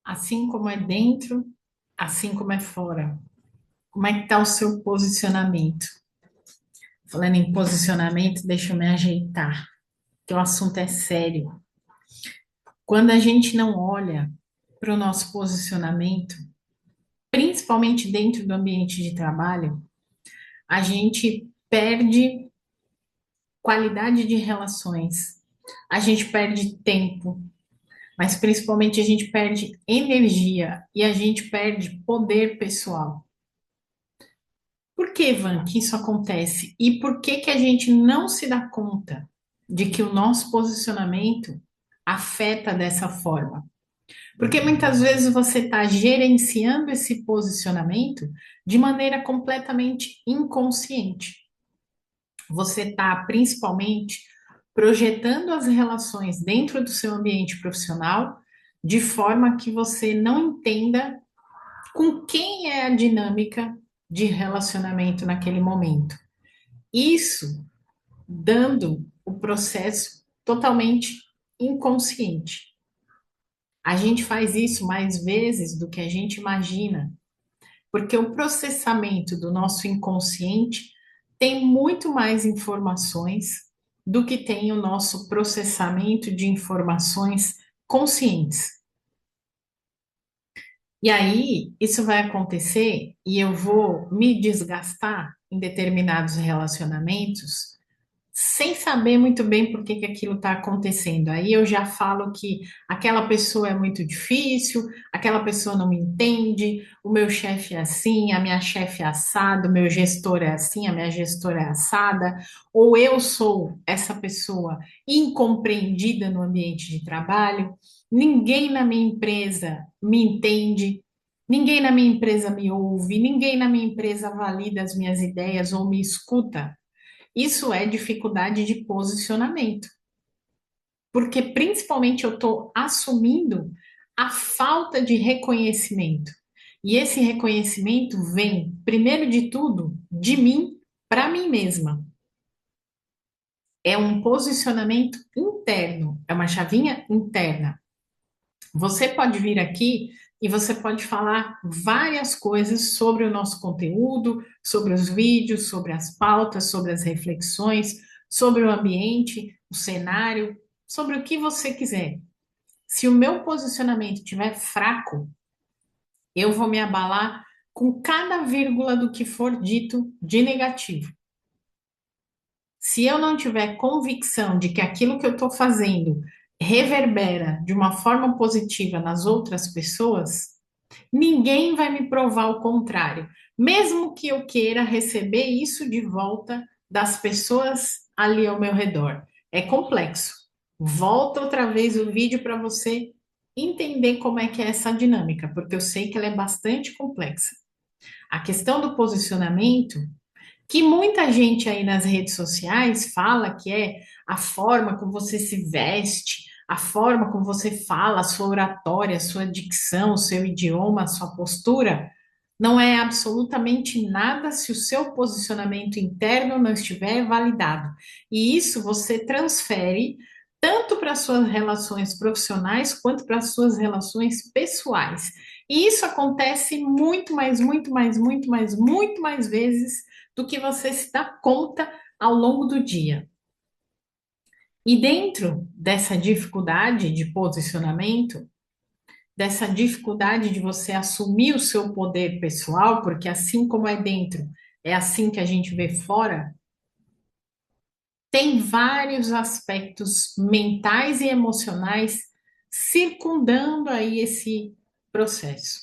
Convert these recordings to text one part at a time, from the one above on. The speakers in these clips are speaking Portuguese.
Assim como é dentro, assim como é fora. Como é que está o seu posicionamento? Falando em posicionamento, deixa eu me ajeitar, que o assunto é sério. Quando a gente não olha para o nosso posicionamento, principalmente dentro do ambiente de trabalho, a gente perde qualidade de relações, a gente perde tempo, mas principalmente a gente perde energia e a gente perde poder pessoal. Por que, Van, que isso acontece? E por que que a gente não se dá conta de que o nosso posicionamento afeta dessa forma? Porque muitas vezes você está gerenciando esse posicionamento de maneira completamente inconsciente. Você está principalmente projetando as relações dentro do seu ambiente profissional de forma que você não entenda com quem é a dinâmica de relacionamento naquele momento. Isso dando o processo totalmente inconsciente. A gente faz isso mais vezes do que a gente imagina, porque o processamento do nosso inconsciente tem muito mais informações do que tem o nosso processamento de informações conscientes. E aí, isso vai acontecer e eu vou me desgastar em determinados relacionamentos sem saber muito bem por que que aquilo está acontecendo. Aí eu já falo que aquela pessoa é muito difícil, aquela pessoa não me entende, o meu chefe é assim, a minha chefe é assada, o meu gestor é assim, a minha gestora é assada, ou eu sou essa pessoa incompreendida no ambiente de trabalho, ninguém na minha empresa me entende. Ninguém na minha empresa me ouve, ninguém na minha empresa valida as minhas ideias ou me escuta. Isso é dificuldade de posicionamento, porque principalmente eu estou assumindo a falta de reconhecimento. E esse reconhecimento vem, primeiro de tudo, de mim para mim mesma. É um posicionamento interno, é uma chavinha interna. Você pode vir aqui e você pode falar várias coisas sobre o nosso conteúdo, sobre os vídeos, sobre as pautas, sobre as reflexões, sobre o ambiente, o cenário, sobre o que você quiser. Se o meu posicionamento estiver fraco, eu vou me abalar com cada vírgula do que for dito de negativo. Se eu não tiver convicção de que aquilo que eu estou fazendo reverbera de uma forma positiva nas outras pessoas, ninguém vai me provar o contrário, mesmo que eu queira receber isso de volta das pessoas ali ao meu redor. É complexo. Volta outra vez o vídeo para você entender como é que é essa dinâmica, porque eu sei que ela é bastante complexa. A questão do posicionamento, que muita gente aí nas redes sociais fala que é a forma como você se veste, a forma como você fala, a sua oratória, a sua dicção, o seu idioma, a sua postura, não é absolutamente nada se o seu posicionamento interno não estiver validado. E isso você transfere tanto para as suas relações profissionais quanto para as suas relações pessoais. E isso acontece muito mais, muito mais, muito mais, muito mais vezes do que você se dá conta ao longo do dia. E dentro dessa dificuldade de posicionamento, dessa dificuldade de você assumir o seu poder pessoal, porque assim como é dentro, é assim que a gente vê fora, tem vários aspectos mentais e emocionais circundando aí esse processo.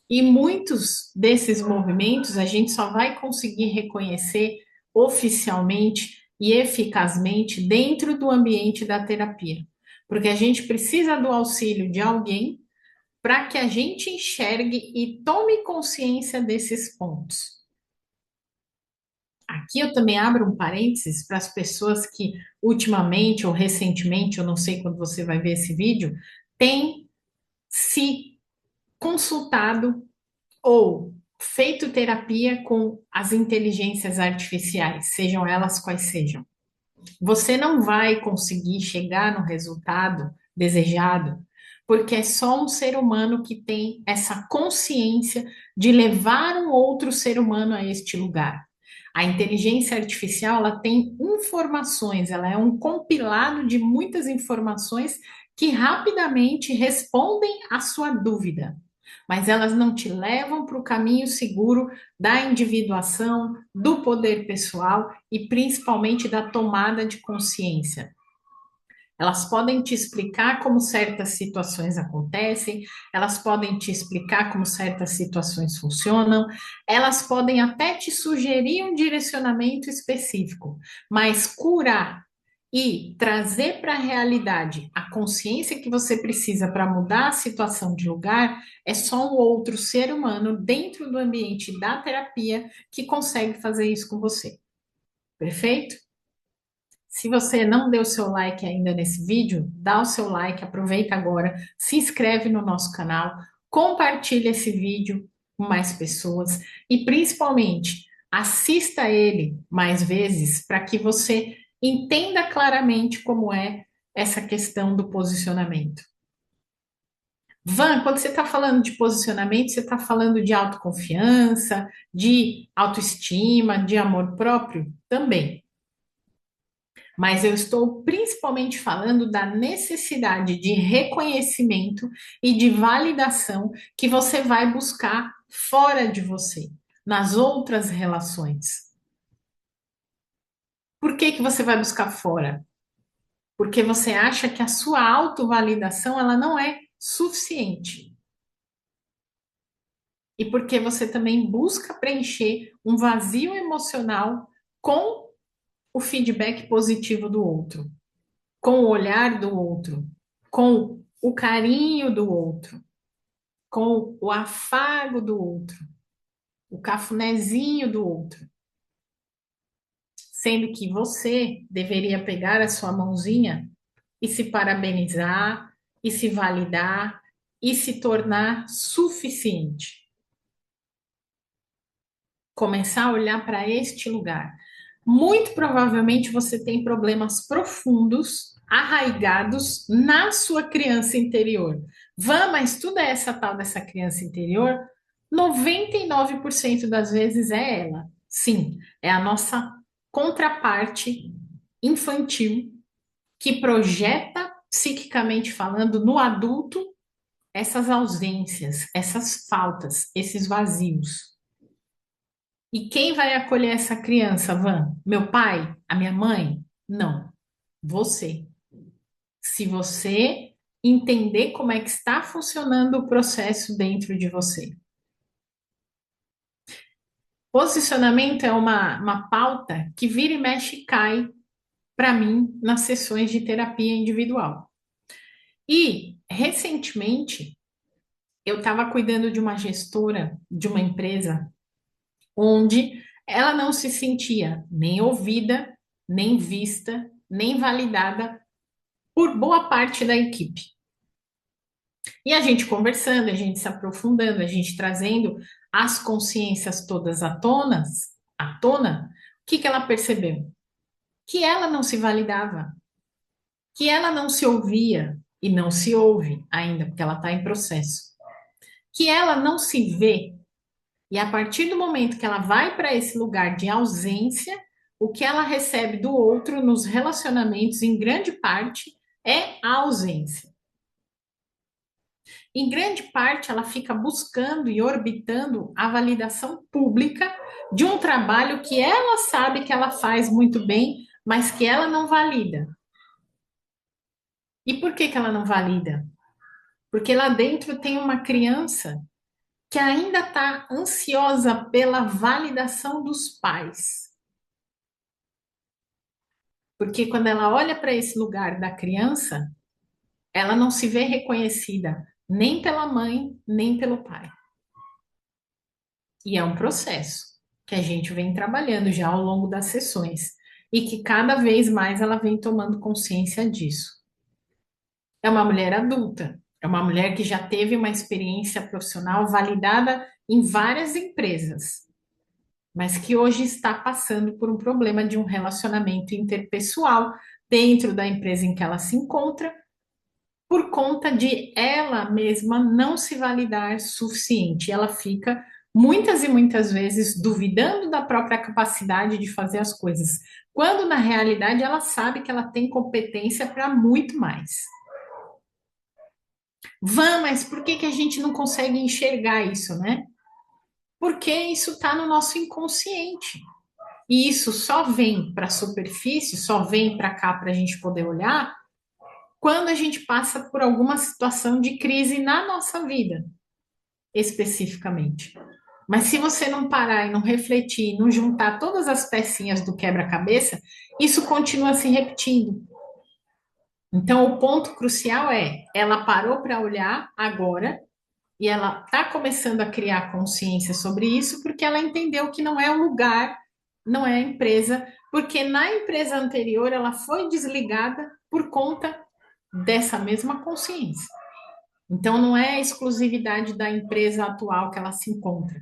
E muitos desses movimentos a gente só vai conseguir reconhecer oficialmente e eficazmente dentro do ambiente da terapia, porque a gente precisa do auxílio de alguém para que a gente enxergue e tome consciência desses pontos. Aqui eu também abro um parênteses para as pessoas que ultimamente ou recentemente, eu não sei quando você vai ver esse vídeo, têm se consultado ou feito terapia com as inteligências artificiais, sejam elas quais sejam. Você não vai conseguir chegar no resultado desejado, porque é só um ser humano que tem essa consciência de levar um outro ser humano a este lugar. A inteligência artificial, ela tem informações, ela é um compilado de muitas informações que rapidamente respondem à sua dúvida, mas elas não te levam para o caminho seguro da individuação, do poder pessoal e principalmente da tomada de consciência. Elas podem te explicar como certas situações acontecem, elas podem te explicar como certas situações funcionam, elas podem até te sugerir um direcionamento específico, mas curar e trazer para a realidade a consciência que você precisa para mudar a situação de lugar é só um outro ser humano dentro do ambiente da terapia que consegue fazer isso com você. Perfeito? Se você não deu seu like ainda nesse vídeo, dá o seu like, aproveita agora, se inscreve no nosso canal, compartilha esse vídeo com mais pessoas e principalmente assista ele mais vezes para que você entenda claramente como é essa questão do posicionamento. Van, quando você está falando de posicionamento, você está falando de autoconfiança, de autoestima, de amor próprio? Também. Mas eu estou principalmente falando da necessidade de reconhecimento e de validação que você vai buscar fora de você, nas outras relações. Por que que você vai buscar fora? Porque você acha que a sua autovalidação ela não é suficiente. E porque você também busca preencher um vazio emocional com o feedback positivo do outro, com o olhar do outro, com o carinho do outro, com o afago do outro, o cafunézinho do outro. Sendo que você deveria pegar a sua mãozinha e se parabenizar, e se validar, e se tornar suficiente. Começar a olhar para este lugar. Muito provavelmente você tem problemas profundos, arraigados na sua criança interior. Mas tudo é essa tal dessa criança interior? 99% das vezes é ela. Sim, é a nossa contraparte infantil que projeta, psiquicamente falando, no adulto essas ausências, essas faltas, esses vazios. E quem vai acolher essa criança, Van? Meu pai? A minha mãe? Não, você. Se você entender como é que está funcionando o processo dentro de você. Posicionamento é uma pauta que vira e mexe e cai para mim nas sessões de terapia individual. E, recentemente, eu estava cuidando de uma gestora de uma empresa onde ela não se sentia nem ouvida, nem vista, nem validada por boa parte da equipe. E a gente conversando, a gente se aprofundando, a gente trazendo as consciências todas à tona, o que que ela percebeu? Que ela não se validava, que ela não se ouvia e não se ouve ainda, porque ela está em processo, que ela não se vê. E a partir do momento que ela vai para esse lugar de ausência, o que ela recebe do outro nos relacionamentos, em grande parte, é a ausência. Em grande parte, ela fica buscando e orbitando a validação pública de um trabalho que ela sabe que ela faz muito bem, mas que ela não valida. E por que que ela não valida? Porque lá dentro tem uma criança que ainda está ansiosa pela validação dos pais. Porque quando ela olha para esse lugar da criança, ela não se vê reconhecida nem pela mãe, nem pelo pai. E é um processo que a gente vem trabalhando já ao longo das sessões e que cada vez mais ela vem tomando consciência disso. É uma mulher adulta, é uma mulher que já teve uma experiência profissional validada em várias empresas, mas que hoje está passando por um problema de um relacionamento interpessoal dentro da empresa em que ela se encontra, por conta de ela mesma não se validar suficiente. Ela fica muitas e muitas vezes duvidando da própria capacidade de fazer as coisas, quando na realidade ela sabe que ela tem competência para muito mais. Mas por que que a gente não consegue enxergar isso, né? Porque isso está no nosso inconsciente. E isso só vem para a superfície, só vem para cá para a gente poder olhar quando a gente passa por alguma situação de crise na nossa vida, especificamente. Mas se você não parar e não refletir, não juntar todas as pecinhas do quebra-cabeça, isso continua se repetindo. Então, o ponto crucial é, ela parou para olhar agora e ela está começando a criar consciência sobre isso porque ela entendeu que não é o lugar, não é a empresa, porque na empresa anterior ela foi desligada por conta dessa mesma consciência. Então, não é a exclusividade da empresa atual que ela se encontra,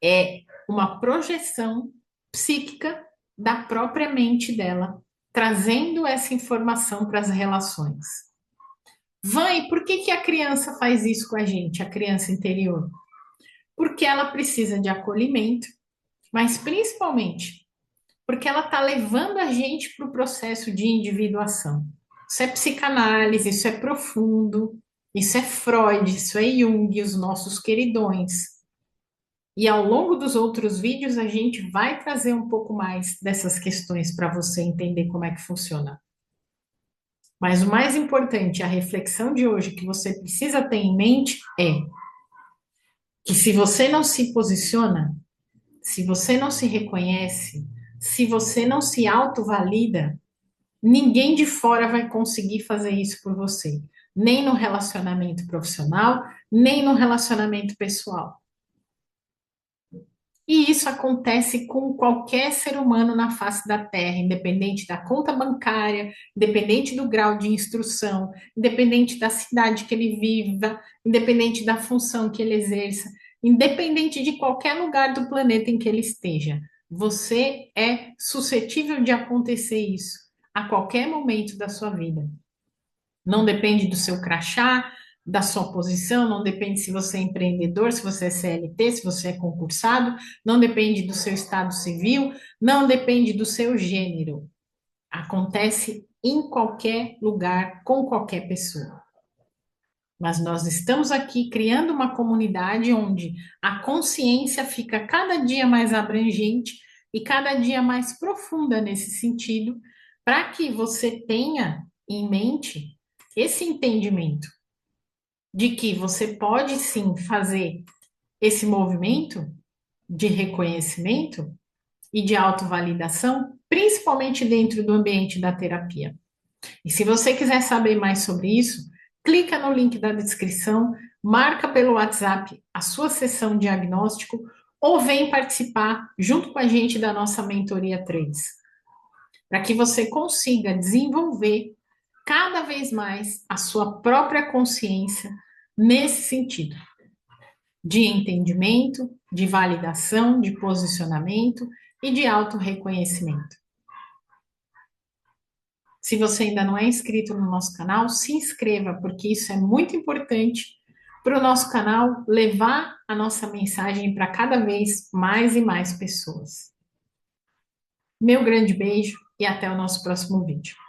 é uma projeção psíquica da própria mente dela, trazendo essa informação para as relações. Vai, por que que a criança faz isso com a gente, a criança interior? Porque ela precisa de acolhimento, mas principalmente porque ela está levando a gente para o processo de individuação. Isso é psicanálise, isso é profundo, isso é Freud, isso é Jung, os nossos queridões. E ao longo dos outros vídeos, a gente vai trazer um pouco mais dessas questões para você entender como é que funciona. Mas o mais importante, a reflexão de hoje que você precisa ter em mente é que se você não se posiciona, se você não se reconhece, se você não se autovalida, ninguém de fora vai conseguir fazer isso por você, nem no relacionamento profissional, nem no relacionamento pessoal. E isso acontece com qualquer ser humano na face da Terra, independente da conta bancária, independente do grau de instrução, independente da cidade que ele viva, independente da função que ele exerça, independente de qualquer lugar do planeta em que ele esteja. Você é suscetível de acontecer isso a qualquer momento da sua vida. Não depende do seu crachá, da sua posição, não depende se você é empreendedor, se você é CLT, se você é concursado, não depende do seu estado civil, não depende do seu gênero. Acontece em qualquer lugar, com qualquer pessoa. Mas nós estamos aqui criando uma comunidade onde a consciência fica cada dia mais abrangente e cada dia mais profunda nesse sentido, para que você tenha em mente esse entendimento de que você pode sim fazer esse movimento de reconhecimento e de autovalidação, principalmente dentro do ambiente da terapia. E se você quiser saber mais sobre isso, clica no link da descrição, marca pelo WhatsApp a sua sessão diagnóstico ou vem participar junto com a gente da nossa mentoria 3, para que você consiga desenvolver cada vez mais a sua própria consciência nesse sentido de entendimento, de validação, de posicionamento e de autorreconhecimento. Se você ainda não é inscrito no nosso canal, se inscreva, porque isso é muito importante para o nosso canal levar a nossa mensagem para cada vez mais e mais pessoas. Meu grande beijo e até o nosso próximo vídeo.